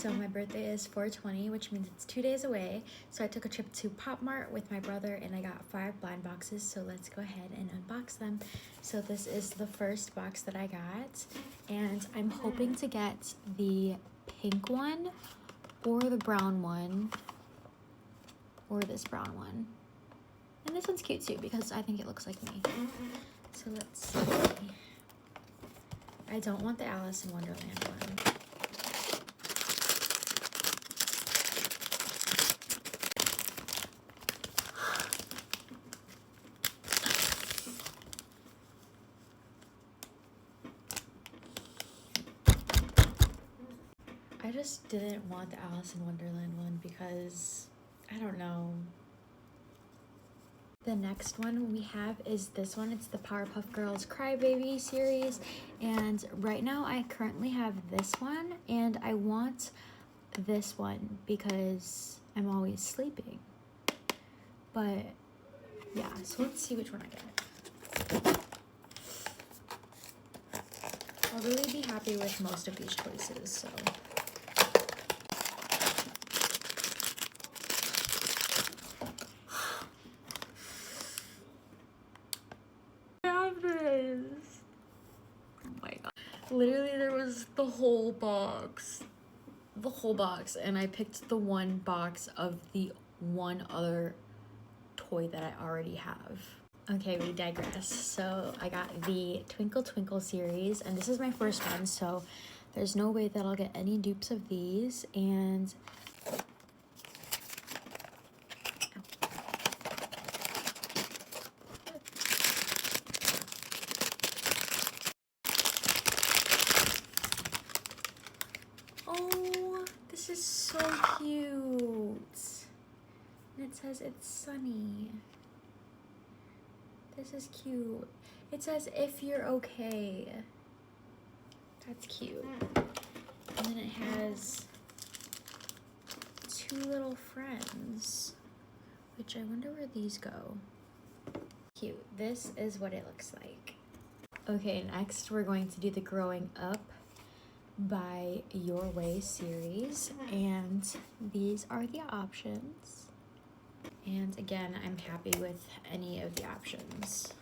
So my birthday is 4/20, which means it's 2 days away. So I took a trip to Popmart with my brother and I got 5 blind boxes. So let's go ahead and unbox them. So this is the first box that I got. And I'm hoping to get the pink one or the brown one or this brown one. And this one's cute too because I think it looks like me. So let's see. I don't want the Alice in Wonderland one. I just didn't want the Alice in Wonderland one because, I don't know. The next one we have is this one. It's the Powerpuff Girls Crybaby series. And right now I currently have this one and I want this one because I'm always sleeping. But yeah, so let's see which one I get. I'll really be happy with most of these choices, so. Literally there was the whole box and I picked the one box of the one other toy that I already have. Okay, we digress. So I got the Twinkle Twinkle series and this is my first one, so there's no way that I'll get any dupes of these. And oh, this is so cute. And it says it's sunny. This is cute. It says if you're okay. That's cute. And then it has 2 little friends, which I wonder where these go. Cute. This is what it looks like. Okay, next we're going to do the Growing Up by Your Way series, and these are the options. And again, I'm happy with any of the options.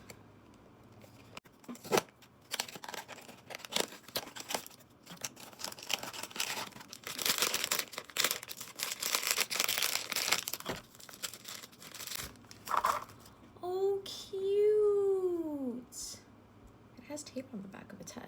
Oh, cute! It has tape on the back of its head.